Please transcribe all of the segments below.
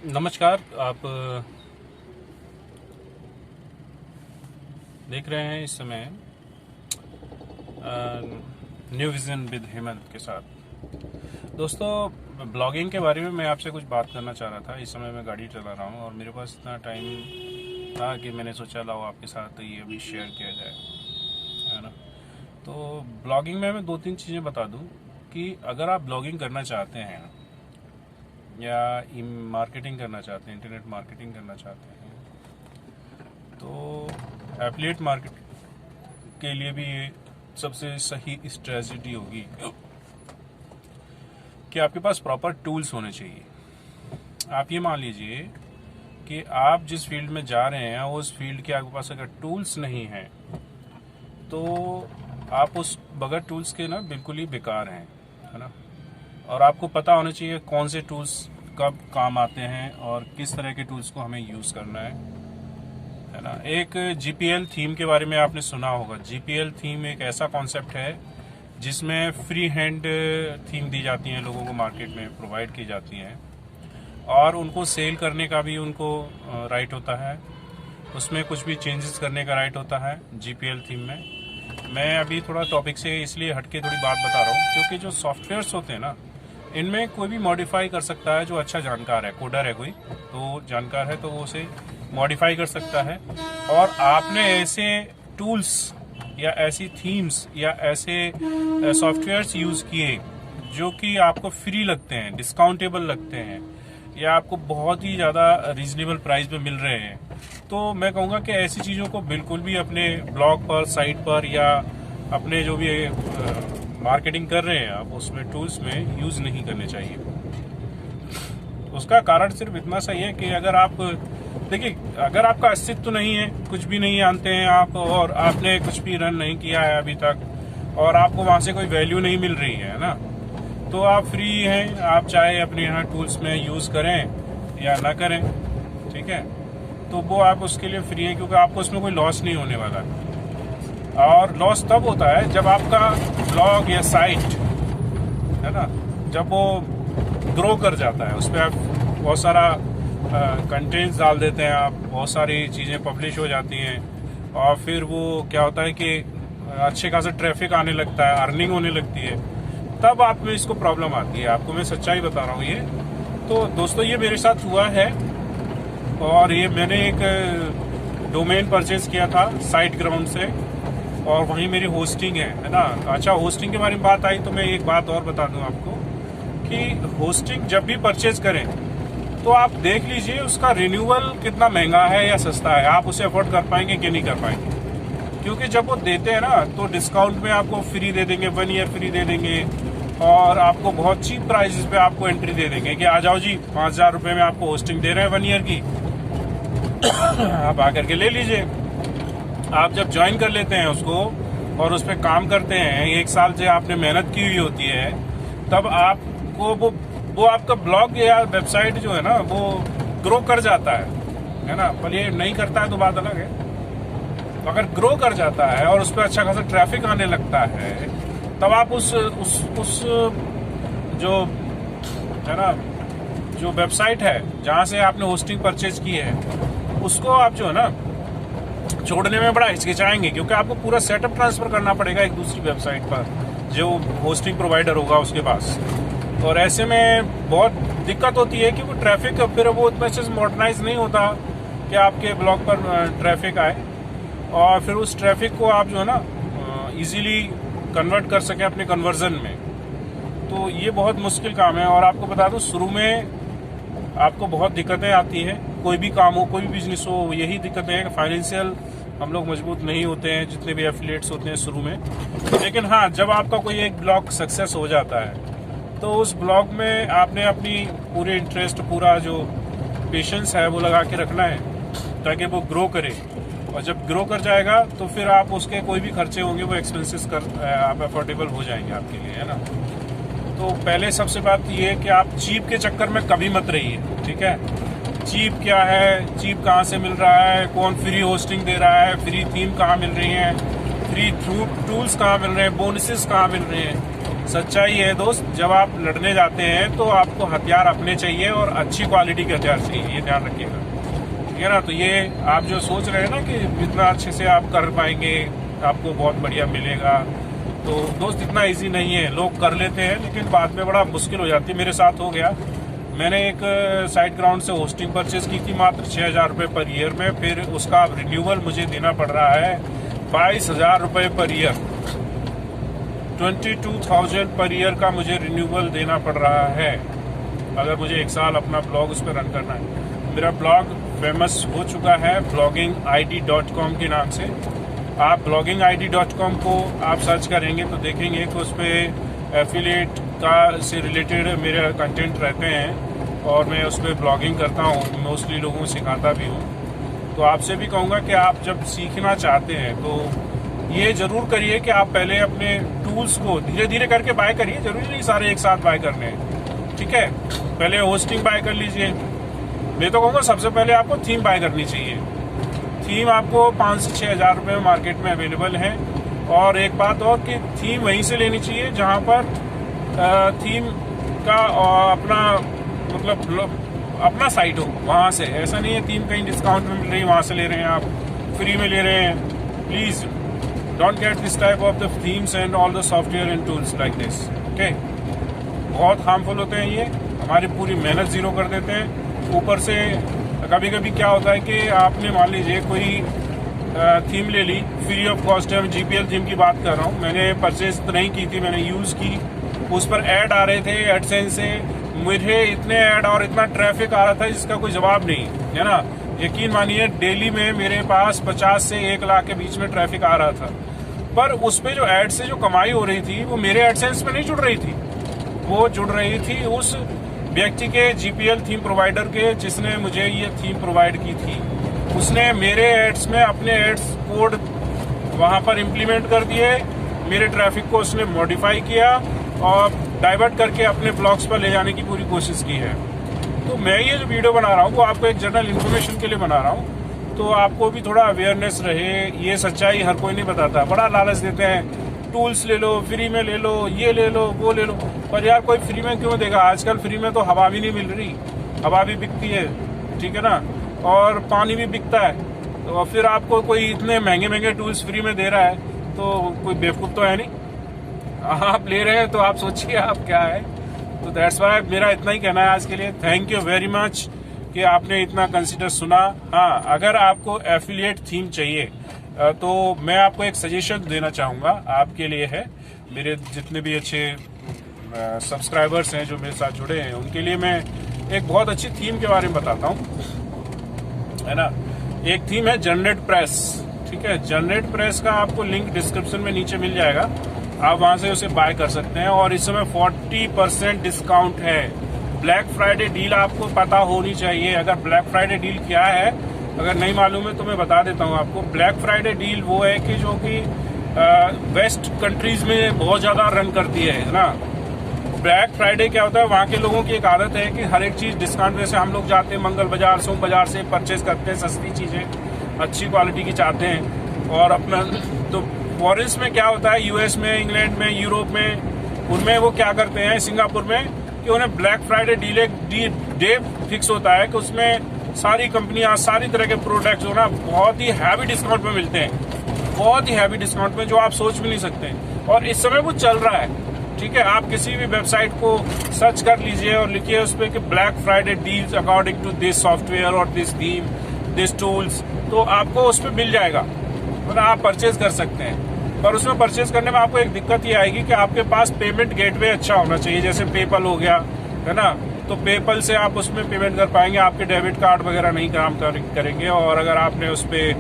नमस्कार। आप देख रहे हैं इस समय न्यू विजन विद हेमंत के साथ। दोस्तों, ब्लॉगिंग के बारे में मैं आपसे कुछ बात करना चाह रहा था। इस समय मैं गाड़ी चला रहा हूँ और मेरे पास इतना टाइम था कि मैंने सोचा लाओ आपके साथ ये अभी शेयर किया जाए, है ना। तो ब्लॉगिंग में मैं दो तीन चीज़ें बता दूँ कि अगर आप ब्लॉगिंग करना चाहते हैं या मार्केटिंग करना चाहते हैं, इंटरनेट मार्केटिंग करना चाहते हैं, तो एफिलिएट मार्केट के लिए भी ये सबसे सही स्ट्रेटजी होगी कि आपके पास प्रॉपर टूल्स होने चाहिए। आप ये मान लीजिए कि आप जिस फील्ड में जा रहे हैं उस फील्ड के आपके पास अगर टूल्स नहीं हैं तो आप उस बगैर टूल्स के ना बिल्कुल ही बेकार हैं, है ना। और आपको पता होना चाहिए कौन से टूल्स कब काम आते हैं और किस तरह के टूल्स को हमें यूज़ करना है ना। एक जीपीएल थीम के बारे में आपने सुना होगा। जीपीएल थीम एक ऐसा कॉन्सेप्ट है जिसमें फ्री हैंड थीम दी जाती हैं, लोगों को मार्केट में प्रोवाइड की जाती हैं और उनको सेल करने का भी उनको राइट होता है, उसमें कुछ भी चेंजेस करने का राइट होता है जीपीएल थीम में। मैं अभी थोड़ा टॉपिक से इसलिए हटके थोड़ी बात बता रहा हूँ क्योंकि जो सॉफ्टवेयर्स होते हैं ना, इनमें कोई भी मॉडिफाई कर सकता है। जो अच्छा जानकार है, कोडर है कोई, तो जानकार है तो वो उसे मॉडिफाई कर सकता है। और आपने ऐसे टूल्स या ऐसी थीम्स या ऐसे सॉफ्टवेयर्स यूज़ किए जो कि आपको फ्री लगते हैं, डिस्काउंटेबल लगते हैं या आपको बहुत ही ज़्यादा रीजनेबल प्राइस पे मिल रहे हैं, तो मैं कहूँगा कि ऐसी चीज़ों को बिल्कुल भी अपने ब्लॉग पर, साइट पर या अपने जो भी मार्केटिंग कर रहे हैं आप उसमें टूल्स में यूज़ नहीं करने चाहिए। उसका कारण सिर्फ इतना सही है कि अगर आप देखिए, अगर आपका अस्तित्व नहीं है, कुछ भी नहीं जानते हैं आप और आपने कुछ भी रन नहीं किया है अभी तक और आपको वहाँ से कोई वैल्यू नहीं मिल रही है ना, तो आप फ्री हैं। आप चाहे अपने यहाँ टूल्स में यूज़ करें या ना करें, ठीक है, तो वो आप उसके लिए फ्री हैं क्योंकि आपको उसमें कोई लॉस नहीं होने वाला है। और लॉस तब होता है जब आपका ब्लॉग या साइट, है ना, जब वो ग्रो कर जाता है, उस पर आप बहुत सारा कंटेंट्स डाल देते हैं, आप बहुत सारी चीज़ें पब्लिश हो जाती हैं और फिर वो क्या होता है कि अच्छे खासा ट्रैफिक आने लगता है, अर्निंग होने लगती है, तब आप में इसको प्रॉब्लम आती है। आपको मैं सच्चाई बता रहा हूँ ये। तो दोस्तों, ये मेरे साथ हुआ है और ये मैंने एक डोमेन परचेज किया था साइट ग्राउंड से और वहीं मेरी होस्टिंग है ना। अच्छा, होस्टिंग के बारे में बात आई तो मैं एक बात और बता दूं आपको कि होस्टिंग जब भी परचेज करें तो आप देख लीजिए उसका रिन्यूअल कितना महंगा है या सस्ता है, आप उसे अफोर्ड कर पाएंगे कि नहीं कर पाएंगे। क्योंकि जब वो देते हैं ना तो डिस्काउंट में आपको फ्री दे देंगे, 1 ईयर फ्री दे देंगे और आपको बहुत चीप प्राइसेस पे आपको एंट्री दे देंगे कि आ जाओ जी, 5,000 रुपये में आपको होस्टिंग दे रहे हैं 1 ईयर की, आप आकर के ले लीजिए। आप जब ज्वाइन कर लेते हैं उसको और उस पर काम करते हैं, 1 साल से आपने मेहनत की हुई होती है, तब आपको वो आपका ब्लॉग या वेबसाइट जो है ना वो ग्रो कर जाता है ना। पर ये नहीं करता है तो बात अलग है। तो अगर ग्रो कर जाता है और उस पर अच्छा खासा ट्रैफिक आने लगता है, तब आप उस जो है ना, जो वेबसाइट है जहाँ से आपने होस्टिंग परचेज की है, उसको आप जो है ना छोड़ने में बड़ा हिचकिचाएंगे क्योंकि आपको पूरा सेटअप ट्रांसफर करना पड़ेगा एक दूसरी वेबसाइट पर जो होस्टिंग प्रोवाइडर होगा उसके पास। और ऐसे में बहुत दिक्कत होती है क्योंकि ट्रैफिक फिर वो उतना अच्छे से मॉडर्नाइज नहीं होता कि आपके ब्लॉग पर ट्रैफिक आए और फिर उस ट्रैफिक को आप जो है ना इजीली कन्वर्ट कर सकें अपने कन्वर्जन में। तो ये बहुत मुश्किल काम है और आपको बता दूं, शुरू में आपको बहुत दिक्कतें आती हैं। कोई भी काम हो, कोई भी बिजनेस हो, यही दिक्कतें हैं कि फाइनेंशियल हम लोग मजबूत नहीं होते हैं जितने भी एफिलिएट्स होते हैं शुरू में। लेकिन हाँ, जब आपका कोई एक ब्लॉग सक्सेस हो जाता है तो उस ब्लॉग में आपने अपनी पूरे इंटरेस्ट, पूरा जो पेशेंस है वो लगा के रखना है ताकि वो ग्रो करे। और जब ग्रो कर जाएगा तो फिर आप उसके कोई भी खर्चे होंगे वो एक्सपेंसेस आप अफोर्डेबल हो जाएंगे आपके लिए, है ना। तो पहले सबसे बात ये है कि आप चीप के चक्कर में कभी मत रहिए, ठीक है। चीप क्या है, चीप कहाँ से मिल रहा है, कौन फ्री होस्टिंग दे रहा है, फ्री थीम कहाँ मिल रही है, फ्री टूल्स कहाँ मिल रहे हैं, बोनसेस कहाँ मिल रहे हैं, सच्चाई है दोस्त, जब आप लड़ने जाते हैं तो आपको हथियार अपने चाहिए और अच्छी क्वालिटी के हथियार चाहिए, ये ध्यान रखिएगा, ठीक है ना। तो ये आप जो सोच रहे हैं ना कि इतना अच्छे से आप कर पाएंगे, आपको बहुत बढ़िया मिलेगा, तो दोस्त इतना इजी नहीं है। लोग कर लेते हैं लेकिन बाद में बड़ा मुश्किल हो जाती है। मेरे साथ हो गया, मैंने एक साइड ग्राउंड से होस्टिंग परचेज की थी मात्र 6,000 रुपये पर ईयर में, फिर उसका रिन्यूअल मुझे देना पड़ रहा है 22,000 रुपये पर ईयर। 22,000 पर ईयर का मुझे रिन्यूअल देना पड़ रहा है अगर मुझे एक साल अपना ब्लॉग उस पर रन करना है। मेरा ब्लॉग फेमस हो चुका है bloggingid.com के नाम से। आप bloggingid.com को आप सर्च करेंगे तो देखेंगे कि उस पर एफिलिएट का से रिलेटेड मेरे कंटेंट रहते हैं और मैं उस पर ब्लॉगिंग करता हूँ, मोस्टली लोगों को सिखाता भी हूँ। तो आपसे भी कहूँगा कि आप जब सीखना चाहते हैं तो ये जरूर करिए कि आप पहले अपने टूल्स को धीरे धीरे करके बाय करिए, जरूरी नहीं सारे एक साथ बाय करने हैं, ठीक है। पहले होस्टिंग बाय कर लीजिए। मैं तो कहूँगा सबसे पहले आपको थीम बाय करनी चाहिए। थीम आपको 5 से 6,000 रुपये में मार्केट में अवेलेबल है। और एक बात और कि थीम वहीं से लेनी चाहिए जहाँ पर थीम का अपना मतलब अपना साइट हो, वहाँ से। ऐसा नहीं है थीम कहीं डिस्काउंट में मिल रही है वहाँ से ले रहे हैं, आप फ्री में ले रहे हैं। Please don't get this type of the themes and all the software and tools like this, okay. बहुत हार्मफुल होते हैं ये, हमारी पूरी मेहनत जीरो कर देते हैं। ऊपर से कभी कभी क्या होता है कि आपने मान लीजिए कोई थीम ले ली, फ्री ऑफ कॉस्ट है। मैं GPL थीम की बात कर रहा हूँ, मैंने परचेज तो नहीं की थी, मैंने यूज़ की। उस पर ऐड आ रहे थे एडसेंस से, मुझे इतने ऐड और इतना ट्रैफिक आ रहा था जिसका कोई जवाब नहीं, है ना। यकीन मानिए डेली में मेरे पास 50 से 1 लाख के बीच में ट्रैफिक आ रहा था, पर उस पे जो एड से जो कमाई हो रही थी वो मेरे एडसेंस में नहीं जुड़ रही थी, वो जुड़ रही थी उस व्यक्ति के GPL थीम प्रोवाइडर के जिसने मुझे ये थीम प्रोवाइड की थी। उसने मेरे एड्स में अपने एड्स कोड वहां पर इम्प्लीमेंट कर दिए, मेरे ट्रैफिक को उसने मॉडिफाई किया और डाइवर्ट करके अपने ब्लॉग्स पर ले जाने की पूरी कोशिश की है। तो मैं ये जो वीडियो बना रहा हूँ वो आपको एक जनरल इन्फॉर्मेशन के लिए बना रहा हूँ, तो आपको भी थोड़ा अवेयरनेस रहे। ये सच्चाई हर कोई नहीं बताता, बड़ा लालच देते हैं, टूल्स ले लो, फ्री में ले लो, ये ले लो, वो ले लो। पर यार कोई फ्री में क्यों देगा? आजकल फ्री में तो हवा भी नहीं मिल रही, हवा भी बिकती है, ठीक है ना, और पानी भी बिकता है। तो फिर आपको कोई इतने महंगे महंगे टूल्स फ्री में दे रहा है तो कोई बेवकूफ़ तो है नहीं। आप ले रहे हैं तो आप सोचिए आप क्या है। तो दैट्स वाई मेरा इतना ही कहना है आज के लिए। थैंक यू वेरी मच कि आपने इतना कंसिडर सुना। हाँ, अगर आपको एफिलिएट थीम चाहिए तो मैं आपको एक सजेशन देना चाहूँगा, आपके लिए है। मेरे जितने भी अच्छे सब्सक्राइबर्स हैं जो मेरे साथ जुड़े हैं उनके लिए मैं एक बहुत अच्छी थीम के बारे में बताता हूँ, है ना। एक थीम है जनरेट प्रेस, ठीक है। जनरेट प्रेस का आपको लिंक डिस्क्रिप्शन में नीचे मिल जाएगा, आप वहां से उसे बाय कर सकते हैं। और इस समय 40% डिस्काउंट है। ब्लैक फ्राइडे डील आपको पता होनी चाहिए। अगर ब्लैक फ्राइडे डील क्या है अगर नहीं मालूम है तो मैं बता देता हूँ आपको। ब्लैक फ्राइडे डील वो है कि जो कि वेस्ट कंट्रीज में बहुत ज्यादा रन करती है ना। ब्लैक फ्राइडे क्या होता है, वहाँ के लोगों की एक आदत है कि हर एक चीज डिस्काउंट। जैसे हम लोग जाते हैं मंगल बाजार, सोम बाजार से परचेज करते हैं, सस्ती चीजें अच्छी क्वालिटी की चाहते हैं। और अपना तो फॉरेन्स में क्या होता है, US में, इंग्लैंड में, यूरोप में, उनमें वो क्या करते हैं, सिंगापुर में, कि उन्हें ब्लैक फ्राइडे डे फिक्स होता है कि उसमें सारी कंपनियां सारी तरह के प्रोडक्ट्स जो ना बहुत ही हैवी डिस्काउंट में मिलते हैं, बहुत ही हैवी डिस्काउंट में, जो आप सोच भी नहीं सकते। और इस समय वो चल रहा है, ठीक है। आप किसी भी वेबसाइट को सर्च कर लीजिए और लिखिए उस पर कि Black Friday deals according to this software और दिस थीम, दिस टूल्स, तो आपको उस पर मिल जाएगा, मतलब आप परचेज कर सकते हैं। पर उसमें परचेज करने में आपको एक दिक्कत ये आएगी कि आपके पास पेमेंट गेटवे अच्छा होना चाहिए, जैसे पेपल हो गया, है ना। तो पेपल से आप उसमें पेमेंट कर पाएंगे, आपके डेबिट कार्ड वगैरह नहीं काम करेंगे। और अगर आपने उस पर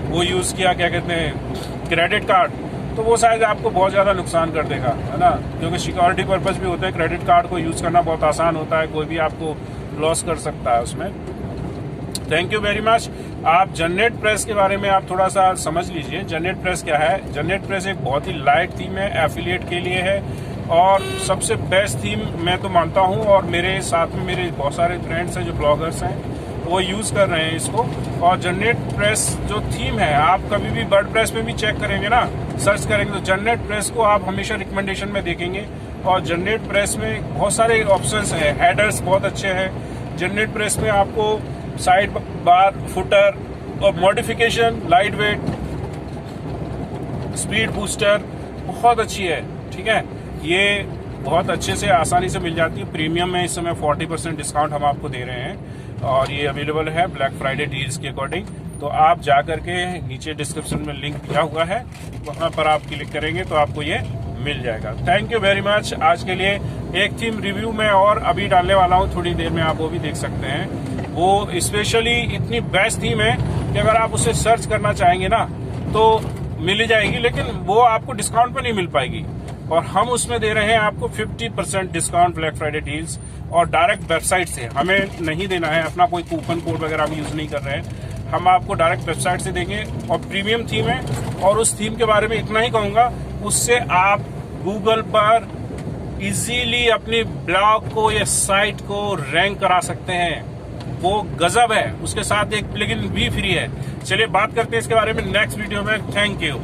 वो यूज किया, क्या कहते हैं, क्रेडिट कार्ड, तो वो शायद आपको बहुत ज्यादा नुकसान कर देगा, है ना। क्योंकि सिक्योरिटी पर्पज भी होता है, क्रेडिट कार्ड को यूज करना बहुत आसान होता है, कोई भी आपको लॉस कर सकता है उसमें। Thank you very much. आप जनरेट प्रेस के बारे में आप थोड़ा सा समझ लीजिए। जनरेट प्रेस क्या है? जनरेट प्रेस एक बहुत ही लाइट थीम है, एफिलिएट के लिए है और सबसे बेस्ट थीम मैं तो मानता हूँ। और मेरे साथ में मेरे बहुत सारे फ्रेंड्स हैं जो ब्लॉगर्स हैं, वो यूज कर रहे हैं इसको। और जनरेट प्रेस जो थीम है, आप कभी भी वर्डप्रेस में भी चेक करेंगे ना, सर्च करेंगे तो जनरेट प्रेस को आप हमेशा रिकमेंडेशन में देखेंगे। और जनरेट प्रेस में बहुत सारे ऑप्शंस हैं, हेडर्स बहुत अच्छे हैं। जनरेट प्रेस में आपको साइड बार, फुटर और modification, light weight, speed booster बहुत अच्छी है। ठीक है, ये बहुत अच्छे से आसानी से मिल जाती है। प्रीमियम में इस समय 40% डिस्काउंट हम आपको दे रहे हैं और ये अवेलेबल है ब्लैक फ्राइडे डील्स के अकॉर्डिंग। तो आप जा करके नीचे डिस्क्रिप्शन में लिंक दिया हुआ है, वहां पर आप क्लिक करेंगे तो आपको ये मिल जाएगा। Thank you very much. आज के लिए एक थीम रिव्यू में और अभी डालने वाला हूँ, थोड़ी देर में आप वो भी देख सकते हैं। वो स्पेशली इतनी बेस्ट थीम है कि अगर आप उसे सर्च करना चाहेंगे ना तो मिल जाएगी, लेकिन वो आपको डिस्काउंट पे नहीं मिल पाएगी। और हम उसमें दे रहे हैं आपको 50% डिस्काउंट ब्लैक फ्राइडे डील्स, और डायरेक्ट वेबसाइट से। हमें नहीं देना है, अपना कोई कूपन कोड वगैरह हम यूज नहीं कर रहे हैं, हम आपको डायरेक्ट वेबसाइट से देंगे। और प्रीमियम थीम है, और उस थीम के बारे में इतना ही कहूंगा, उससे आप गूगल पर इजीली अपनी ब्लॉग को या साइट को रैंक करा सकते हैं। वो गजब है। उसके साथ एक प्लगइन भी फ्री है। चलिए बात करते हैं इसके बारे में नेक्स्ट वीडियो में। Thank you.